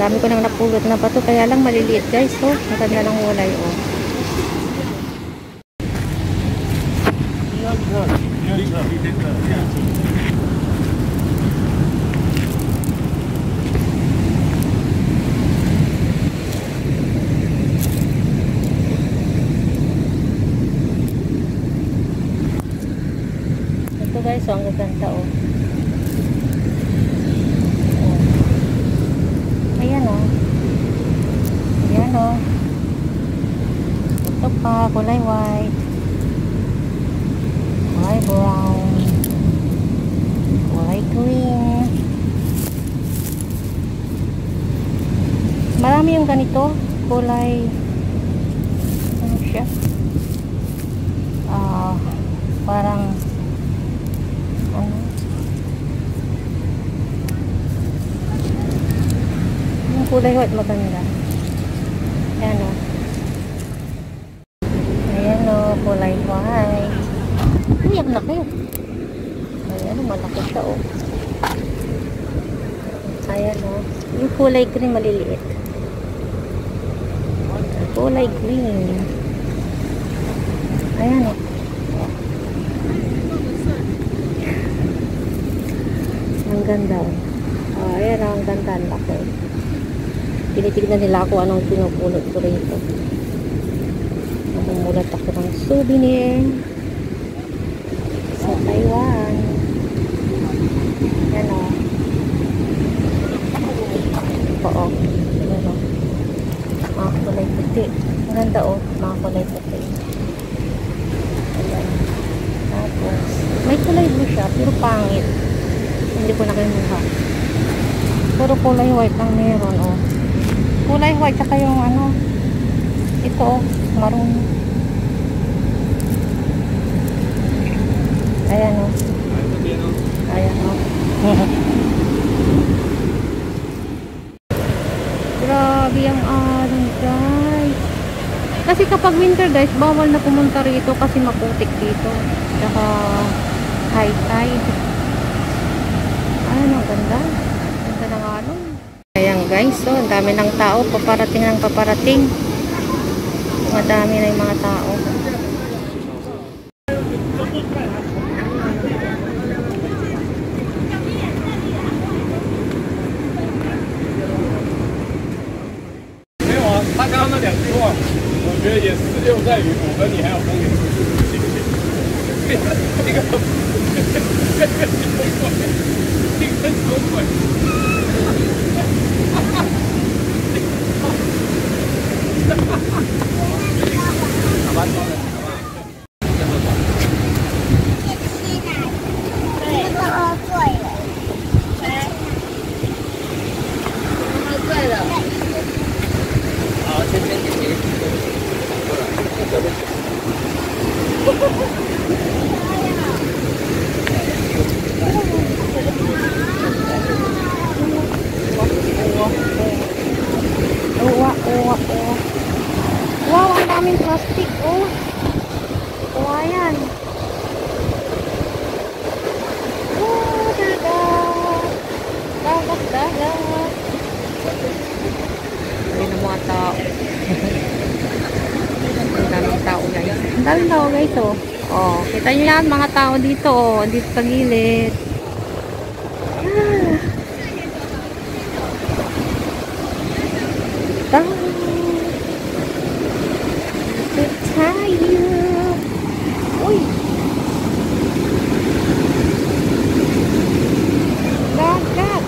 dami ko nang napulot na bato, kaya lang maliliit guys. So, ang ganda ng kulay, oh. Ito guys, oh, ang ganda, oh. Ayan, oh. Ayan, oh. Ito pa, kulay white, kulay brown, kulay green. Marami yung ganito, kulay, ano siya, parang ano, yung kulay white maganda. Ayan, o. Ayan, o, kulay white. Uy, ang laki. Ayan, o, malaki siya, o. Ayan, o. Yung kulay green maliliit. Kulay green. Ayan, o. Ang ganda, o. Ayan, o, ang ganda, ang laki. Tinitignan nila ako anong pinupulot ko rito. Namumulat ako ng souvenir sa Taiwan. Yan, o. Ito, o. Yan, o. Mga kulay puti. Ang ganda, o. Mga kulay puti. Ayan. Tapos, may kulay blue siya, pero pangit. Hindi ko na kinuha. Puro kulay white lang meron, o. Kulay white, saka yung ano, ito, o. Maroon. Ayan, o. Ayan, o. Grabe ang alon, guys. Kasi kapag winter, guys, bawal na pumunta rito kasi maputik dito. Saka high tide. Ayan, ang ganda. Ganda ng alon. Ayan, guys, so ang dami ng tao. Paparating ng paparating. Madami na yung mga tao. Wow, ang daming plastic, oh. Wow, yan. Oh, dagat. Dagat, dagat. Ayun ang mga tao. Ang daming tao, guys. Ang daming tao, guys, oh. Oh, kita nyo yan, mga tao dito, oh. Dito sa gilid. Tayo. Uy. Dagat.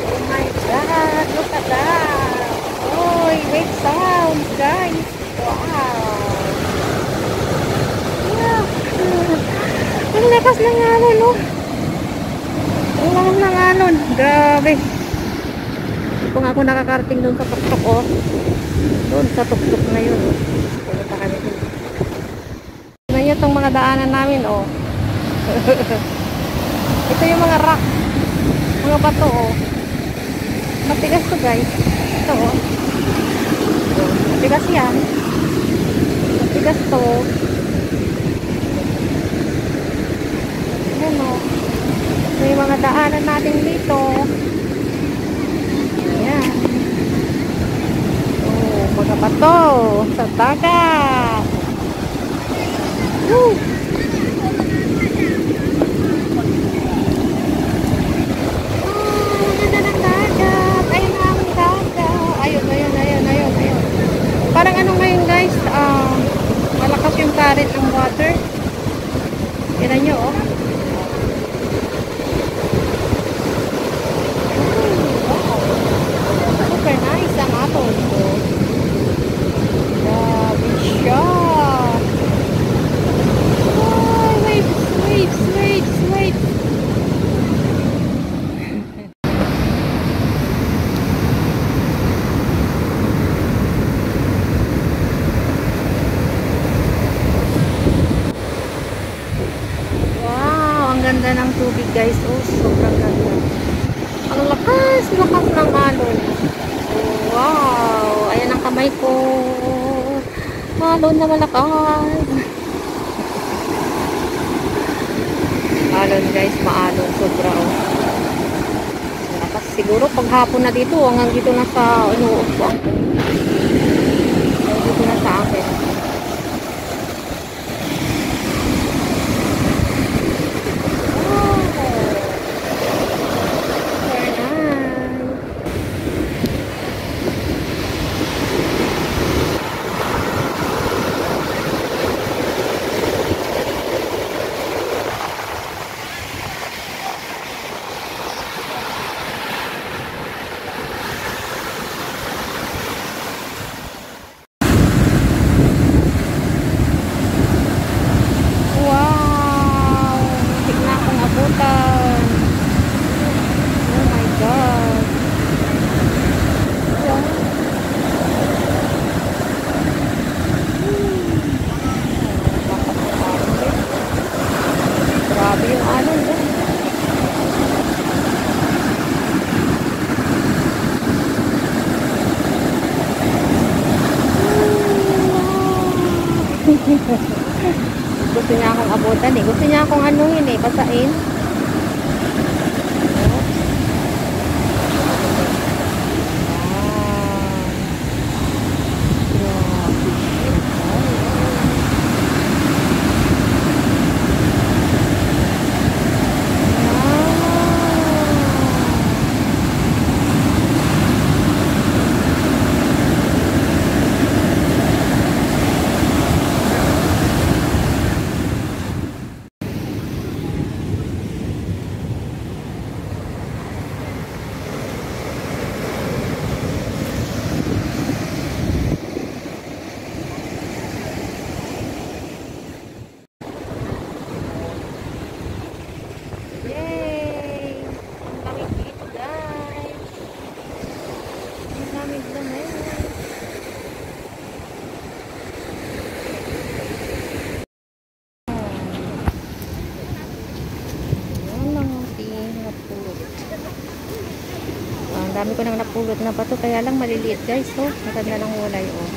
Oh my God. Look at that. Uy, wave sounds, guys. Wow. Yeah. Ang lakas ng alon, no? Ang lakas ng alon. Grabe. Kung ako nakakarating doon sa tuktok, oh. Doon sa tuktok na yun, oh. Pumunta kami doon. Tignan nyo itong mga daanan namin, oh. Ito yung mga rock. Mga bato, oh. Matigas to, guys. Ito, oh. Matigas yan. Matigas to. Ayan, oh. May mga mga daanan natin dito. Ayan. Oh, mga bato sa dagat. Woo! Parang ano ngayon guys, malakas yung current ng water. Tignan nyo oh. Wow. Super nice ang atol ko. Grabe siya. Oh, waves, waves, waves, waves. Ganda ng tubig guys, oh sobrang ganda, ang lakas ng alon. Oh, wow, ayan ang kamay ko, alon na malakas. Alon guys, maalon sobra oh. Malakas siguro pag hapon na dito, hanggang dito na sa inuupuan ko, dito na sa akin. Gusto niya akong abutan eh. Gusto niya akong anuhin eh, pasain. Dami ko nang napulot na bato, kaya lang maliliit guys. Oh, maganda ng kulay oh.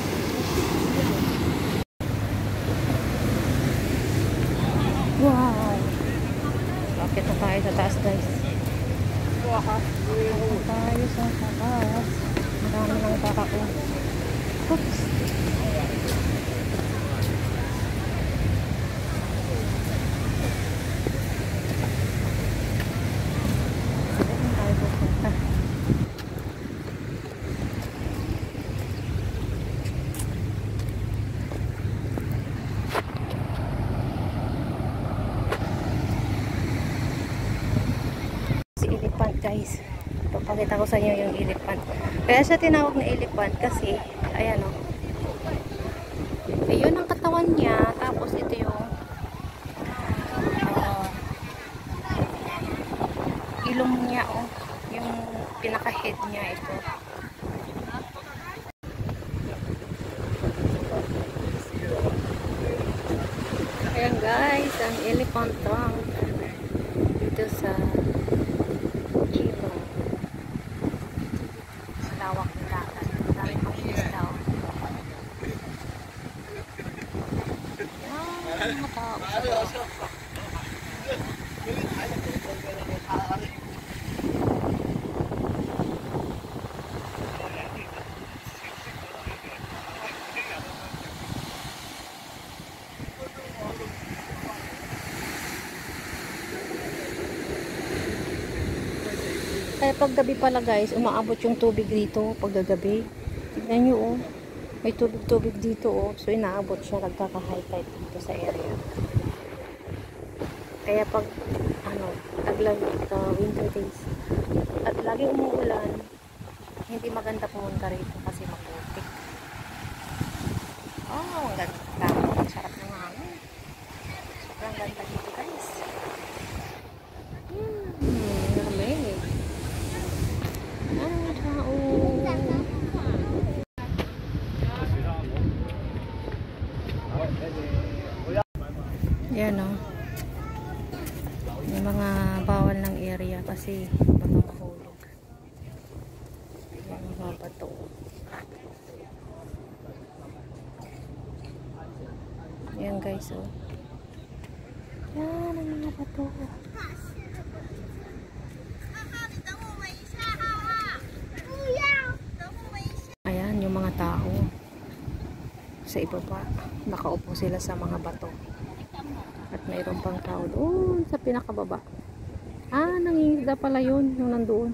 Wow. Bakit na tayo sa taas guys? Tayo sa taas. Marami ng kakao. Oops. Guys, papakita ko sa inyo yung elephant. Kaya siya tinawag na elephant kasi ayan o, ayun ang katawan niya, tapos ito yung ilong niya o, yung pinaka head niya ito. Ayan guys, ang elephant trunk dito sa lawak ng dagat. Dami pang isda. Yan, matawag. Kaya pag gabi pala guys, umaabot yung tubig dito pag gabi. Tignan nyo oh. May tubig-tubig dito oh. So inaabot siya, nagkaka-high tide dito sa area. Kaya pag taglag winter days at lagi umuulan, hindi maganda pumunta rito kasi maputik. Oh, ang ganda. Sarap ng hangin. Sobrang ganda dito guys. Lamig. Ang tao. Yan o. May mga bawal ng area kasi baka mahulog. Yan mga bato. Yan guys oh. Yan ang mga bato. Ayan yung mga tao. Sa ibaba, nakaupo sila sa mga bato. At mayroon pang tao doon sa pinakababa. Nangingisda pala yun, yung nandoon.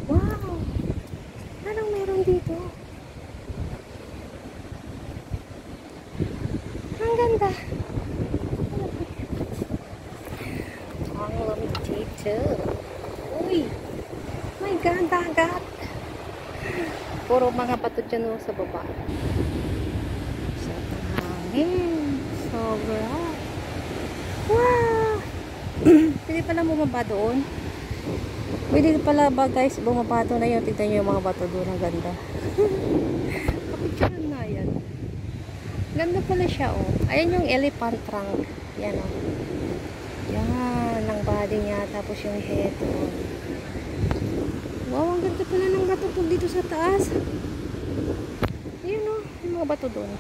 Wow! Anong meron dito? Ang ganda! Ang lamig dito. Uy! My God, dagat! Puro mga bato dyan sa baba. Sa hangin. Sobra. Wow! Pwede pala bumaba doon. Pwede pala ba guys bumaba doon na yun. Tignan nyo yung mga bato doon. Ang ganda. Kapicturan na yan. Ganda pala siya oh. Ayan yung elephant trunk. Yan oh. Yan, ang body niya. Tapos yung head oh. Wow, ang ganda pala ng bato po dito sa taas. Ayan oh, yung mga bato doon.